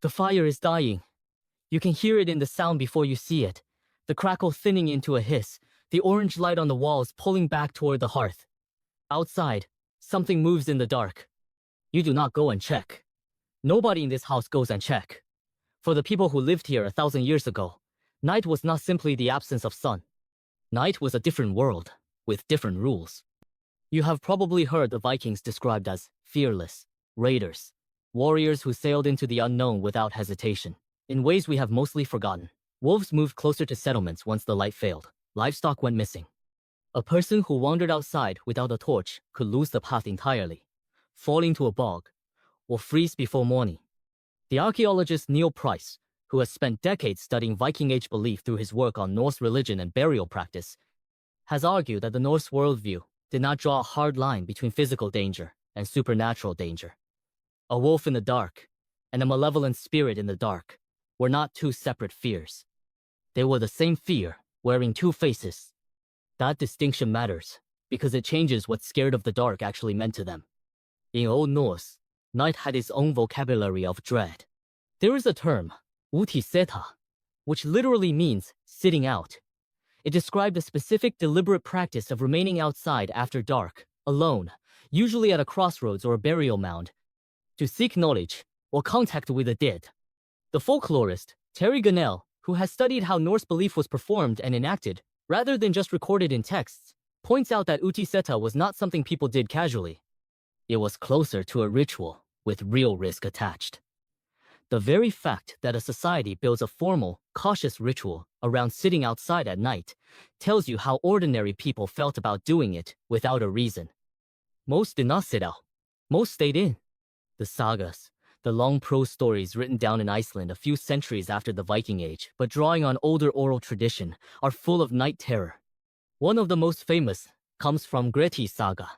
The fire is dying. You can hear it in the sound before you see it. The crackle thinning into a hiss, the orange light on the walls pulling back toward the hearth. Outside, something moves in the dark. You do not go and check. Nobody in this house goes and check. For the people who lived here 1,000 years ago, night was not simply the absence of sun. Night was a different world, with different rules. You have probably heard the Vikings described as fearless, raiders, warriors who sailed into the unknown without hesitation. In ways we have mostly forgotten, wolves moved closer to settlements once the light failed. Livestock went missing. A person who wandered outside without a torch could lose the path entirely, fall into a bog, or freeze before morning. The archaeologist Neil Price, who has spent decades studying Viking Age belief through his work on Norse religion and burial practice, has argued that the Norse worldview did not draw a hard line between physical danger and supernatural danger. A wolf in the dark and a malevolent spirit in the dark were not two separate fears. They were the same fear, wearing two faces. That distinction matters, because it changes what scared of the dark actually meant to them. In Old Norse, night had its own vocabulary of dread. There is a term, utiseta, which literally means sitting out. It described a specific deliberate practice of remaining outside after dark, alone, usually at a crossroads or a burial mound, to seek knowledge or contact with the dead. The folklorist, Terry Gunnell, who has studied how Norse belief was performed and enacted, rather than just recorded in texts, points out that utiseta was not something people did casually. It was closer to a ritual, with real risk attached. The very fact that a society builds a formal, cautious ritual around sitting outside at night tells you how ordinary people felt about doing it without a reason. Most did not sit out. Most stayed in. The sagas, the long prose stories written down in Iceland a few centuries after the Viking Age, but drawing on older oral tradition, are full of night terror. One of the most famous comes from Gretti's saga,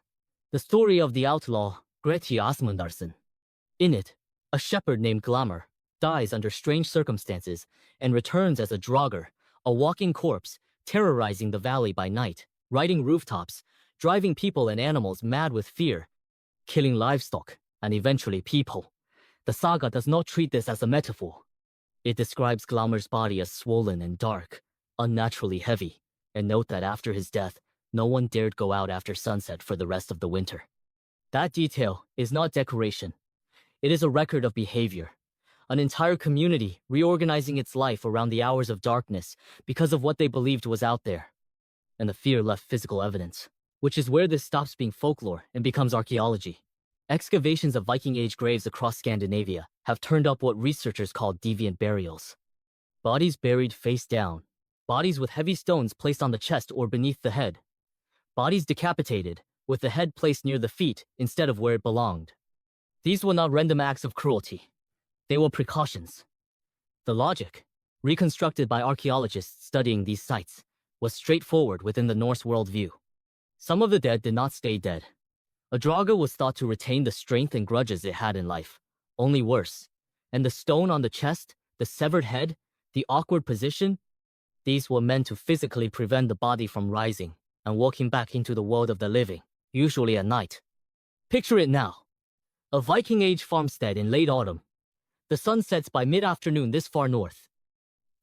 the story of the outlaw Gretti Asmundarson. In it, a shepherd named Glamur dies under strange circumstances and returns as a draugr, a walking corpse, terrorizing the valley by night, riding rooftops, driving people and animals mad with fear, killing livestock, and eventually people. The saga does not treat this as a metaphor. It describes Glamur's body as swollen and dark, unnaturally heavy, and note that after his death, no one dared go out after sunset for the rest of the winter. That detail is not decoration. It is a record of behavior. An entire community reorganizing its life around the hours of darkness because of what they believed was out there. And the fear left physical evidence, which is where this stops being folklore and becomes archaeology. Excavations of Viking-age graves across Scandinavia have turned up what researchers call deviant burials. Bodies buried face down, bodies with heavy stones placed on the chest or beneath the head, bodies decapitated, with the head placed near the feet instead of where it belonged. These were not random acts of cruelty. They were precautions. The logic, reconstructed by archaeologists studying these sites, was straightforward within the Norse worldview. Some of the dead did not stay dead. A draugr was thought to retain the strength and grudges it had in life, only worse. And the stone on the chest, the severed head, the awkward position, these were meant to physically prevent the body from rising and walking back into the world of the living, usually at night. Picture it now. A Viking-age farmstead in late autumn. The sun sets by mid-afternoon this far north.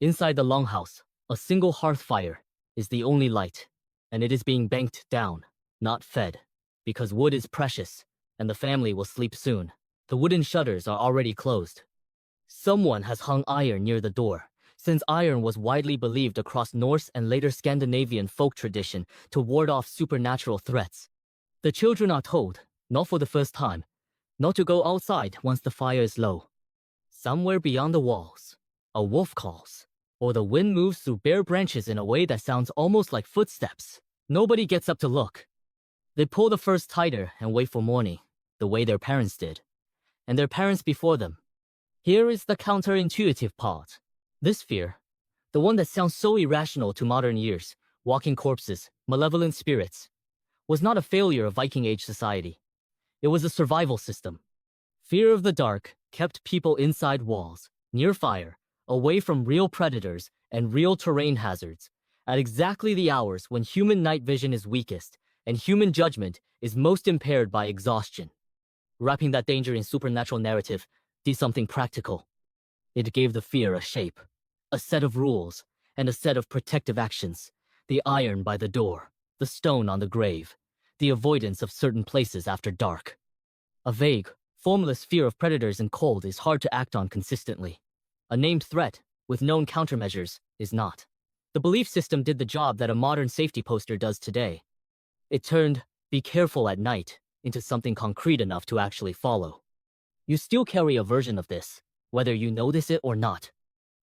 Inside the longhouse, a single hearth fire is the only light, and it is being banked down, not fed, because wood is precious, and the family will sleep soon. The wooden shutters are already closed. Someone has hung iron near the door, since iron was widely believed across Norse and later Scandinavian folk tradition to ward off supernatural threats. The children are told, not for the first time, not to go outside once the fire is low. Somewhere beyond the walls, a wolf calls, or the wind moves through bare branches in a way that sounds almost like footsteps. Nobody gets up to look. They pull the furs tighter and wait for morning, the way their parents did, and their parents before them. Here is the counterintuitive part. This fear, the one that sounds so irrational to modern ears, walking corpses, malevolent spirits, was not a failure of Viking-age society. It was a survival system. Fear of the dark kept people inside walls, near fire, away from real predators and real terrain hazards, at exactly the hours when human night vision is weakest and human judgment is most impaired by exhaustion. Wrapping that danger in supernatural narrative did something practical. It gave the fear a shape, a set of rules, and a set of protective actions. The iron by the door, the stone on the grave, the avoidance of certain places after dark. A vague, formless fear of predators and cold is hard to act on consistently. A named threat, with known countermeasures, is not. The belief system did the job that a modern safety poster does today. It turned, "be careful at night," into something concrete enough to actually follow. You still carry a version of this, whether you notice it or not.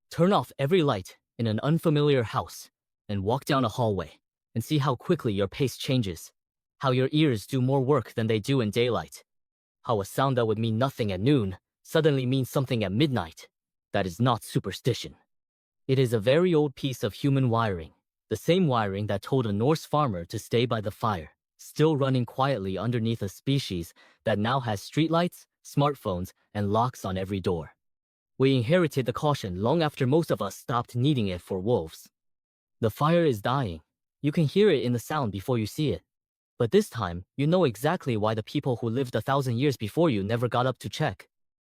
Turn off every light in an unfamiliar house and walk down a hallway and see how quickly your pace changes, how your ears do more work than they do in daylight, how a sound that would mean nothing at noon suddenly means something at midnight. That is not superstition. It is a very old piece of human wiring, the same wiring that told a Norse farmer to stay by the fire, still running quietly underneath a species that now has streetlights, smartphones, and locks on every door. We inherited the caution long after most of us stopped needing it for wolves. The fire is dying. You can hear it in the sound before you see it. But this time, you know exactly why the people who lived 1,000 years before you never got up to check.